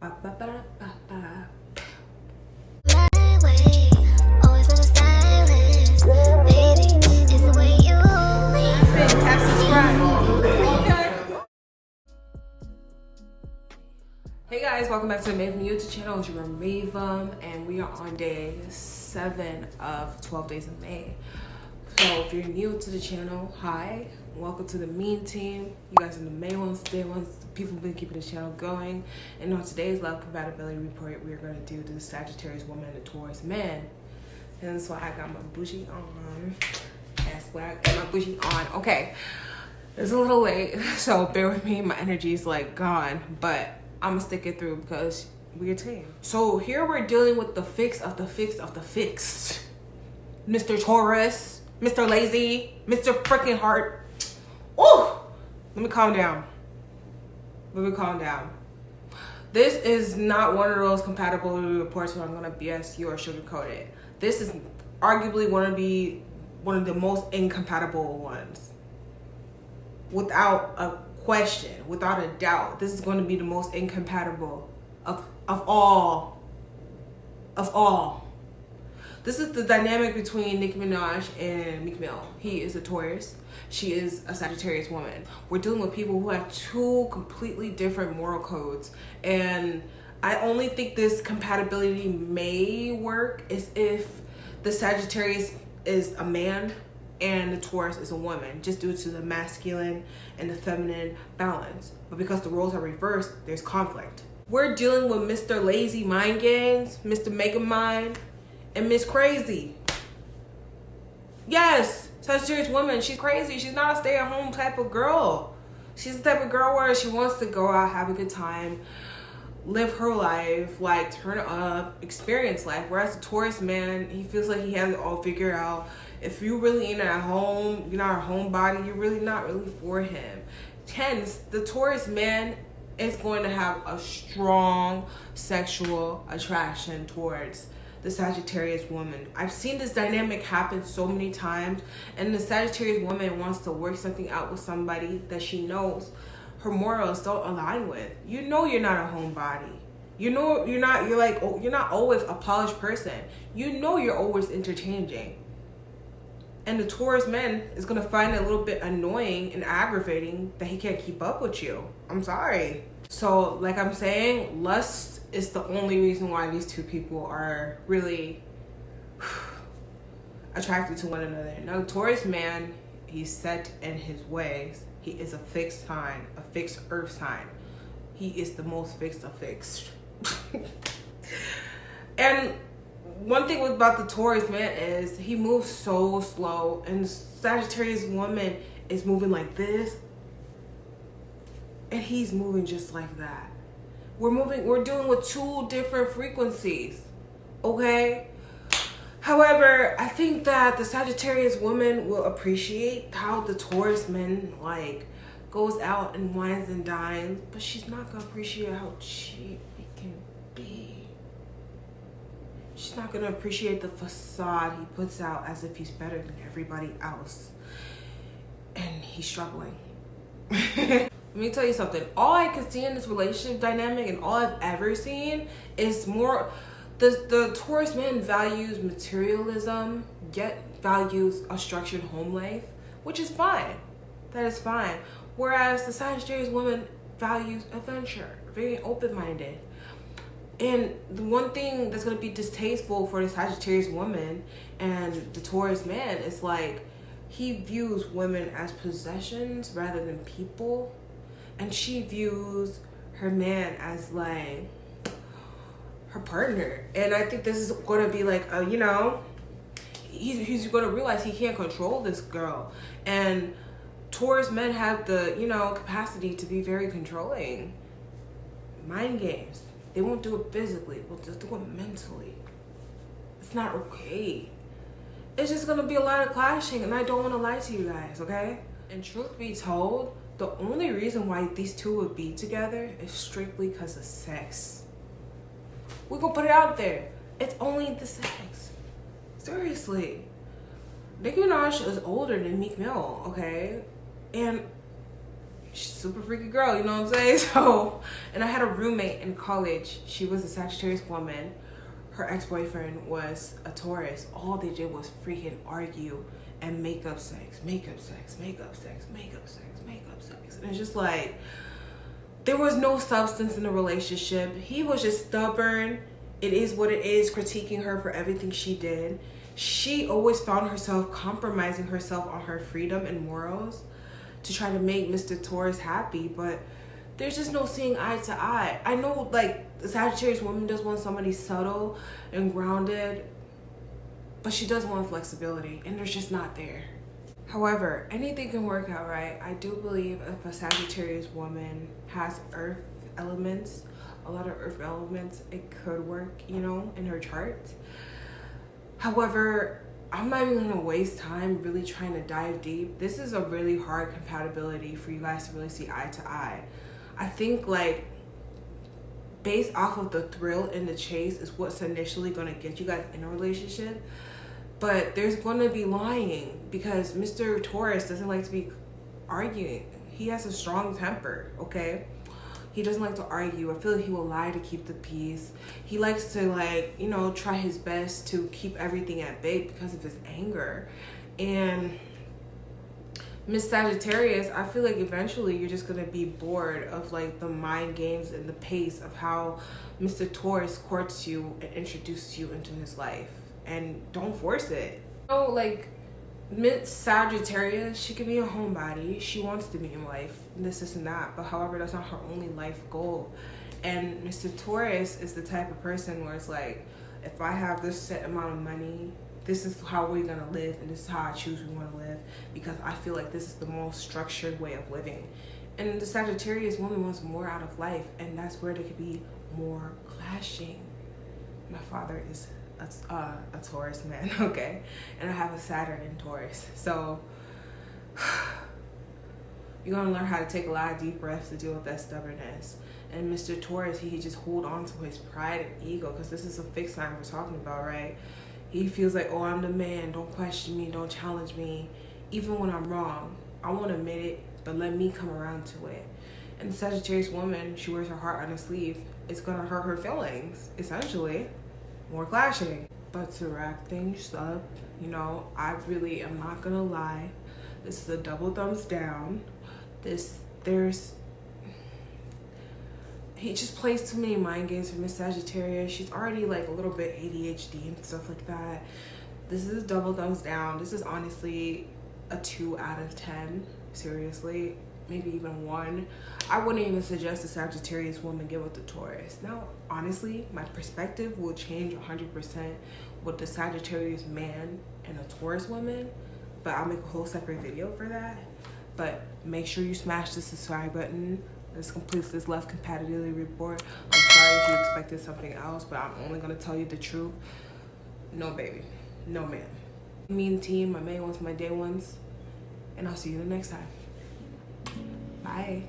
Hey guys, welcome back to the MAEVUIM YouTube channel. It's your MAEVUIM, and we are on day 7 of 12 days of May. So if you're new to the channel, hi, welcome to the mean team. You guys are the May ones, day ones, the people who've been keeping the channel going. And on today's love compatibility report, we're going to do the Sagittarius woman and the Taurus man. And that's why I got my bougie on. That's why I got my bougie on. Okay, it's a little late, so bear with me. My energy is like gone, but I'm gonna stick it through because we're a team. So here we're dealing with the fix of the fix of the fixed. Mr. Taurus, Mr. Lazy, Mr. freaking Heart. Oh, let me calm down. Let me calm down. This is not one of those compatibility reports where I'm gonna BS you or sugarcoat it. This is arguably one of the most incompatible ones. Without a question, without a doubt, this is going to be the most incompatible of all. This is the dynamic between Nicki Minaj and Meek Mill. He is a Taurus, she is a Sagittarius woman. We're dealing with people who have two completely different moral codes, and I only think this compatibility may work is if the Sagittarius is a man and the Taurus is a woman, just due to the masculine and the feminine balance. But because the roles are reversed, there's conflict. We're dealing with Mr. Lazy Mind Games, Mr. Mega Mind, and Miss Crazy. Yes, Sagittarius woman, she's crazy. She's not a stay-at-home type of girl. She's the type of girl where she wants to go out, have a good time, live her life, like turn up, experience life. Whereas the Taurus man, he feels like he has it all figured out. If you really ain't at home, you're not a homebody, you're really not really for him. Hence, the Taurus man is going to have a strong sexual attraction towards the Sagittarius woman. I've seen this dynamic happen so many times, and the Sagittarius woman wants to work something out with somebody that she knows her morals don't align with. You know you're not a homebody. You know you're not always a polished person. You know you're always interchanging. And the Taurus man is gonna find it a little bit annoying and aggravating that he can't keep up with you. I'm sorry. So like I'm saying, lust is the only reason why these two people are really attracted to one another. Now the Taurus man, he's set in his ways. He is a fixed sign, a fixed earth sign. He is the most fixed of fixed. And one thing about the Taurus man is he moves so slow, and the Sagittarius woman is moving like this, and he's moving just like that. We're dealing with two different frequencies, okay? However, I think that the Sagittarius woman will appreciate how the Taurus man like goes out and wines and dines, but she's not gonna appreciate how cheap he can be. She's not gonna appreciate the facade he puts out as if he's better than everybody else. And he's struggling. Let me tell you something. All I can see in this relationship dynamic and all I've ever seen is more, the Taurus man values materialism, yet values a structured home life, which is fine. That is fine. Whereas the Sagittarius woman values adventure, very open-minded. And the one thing that's going to be distasteful for the Sagittarius woman and the Taurus man is like, he views women as possessions rather than people. And she views her man as like her partner. And I think this is going to be like, you know, he's going to realize he can't control this girl. And Taurus men have the, you know, capacity to be very controlling. Mind games. They won't do it physically, they'll just do it mentally. It's not okay. It's just gonna be a lot of clashing, and I don't wanna lie to you guys, okay? And truth be told, the only reason why these two would be together is strictly because of sex. We're gonna put it out there. It's only the sex. Seriously. Nicki Minaj is older than Meek Mill, okay? And she's a super freaky girl, you know what I'm saying? So, and I had a roommate in college. She was a Sagittarius woman. Her ex-boyfriend was a Taurus. All they did was freaking argue and make up sex, make up sex, make up sex, make up sex, make up sex. And it's just like, there was no substance in the relationship. He was just stubborn. It is what it is, critiquing her for everything she did. She always found herself compromising herself on her freedom and morals to try to make Mr. Taurus happy, but there's just no seeing eye to eye. I know, like, the Sagittarius woman does want somebody subtle and grounded, but she does want flexibility, and there's just not there. However, anything can work out, right? I do believe if a Sagittarius woman has earth elements, a lot of earth elements, it could work, you know, in her chart. However, I'm not even gonna waste time really trying to dive deep. This is a really hard compatibility for you guys to really see eye to eye. I think, like, based off of the thrill and the chase is what's initially gonna get you guys in a relationship. But there's gonna be lying because Mr. Taurus doesn't like to be arguing. He has a strong temper, okay? He doesn't like to argue. I feel like he will lie to keep the peace. He likes to, like, you know, try his best to keep everything at bay because of his anger. And Miss Sagittarius, I feel like eventually you're just gonna be bored of, like, the mind games and the pace of how Mr. Taurus courts you and introduces you into his life. And don't force it. You know, like, Miss Sagittarius, she can be a homebody. She wants to be in life, this and that. But however, that's not her only life goal. And Mr. Taurus is the type of person where it's like, if I have this set amount of money, this is how we're gonna live, and this is how I choose we wanna live, because I feel like this is the most structured way of living. And the Sagittarius woman wants more out of life, and that's where there could be more clashing. My father is a Taurus man, okay? And I have a Saturn in Taurus. So you're gonna learn how to take a lot of deep breaths to deal with that stubbornness. And Mr. Taurus, he just hold on to his pride and ego, because this is a fixed sign we're talking about, right? He feels like, oh, I'm the man, don't question me, don't challenge me. Even when I'm wrong, I won't admit it, but let me come around to it. And the Sagittarius woman, she wears her heart on her sleeve. It's gonna hurt her feelings, essentially. More clashing. But to wrap things up, you know, I really am not gonna lie. This is a double thumbs down. He just plays too many mind games for Miss Sagittarius. She's already, like, a little bit ADHD and stuff like that. This is a double thumbs down. This is honestly a 2 out of 10. Seriously, maybe even 1. I wouldn't even suggest a Sagittarius woman get with the Taurus. Now, honestly, my perspective will change 100% with the Sagittarius man and a Taurus woman, but I'll make a whole separate video for that. But make sure you smash the subscribe button. This completes this love compatibility report. I'm sorry if you expected something else, but I'm only gonna tell you the truth. No, baby, no, ma'am. Mean team, my main ones, my day ones, and I'll see you the next time. Bye.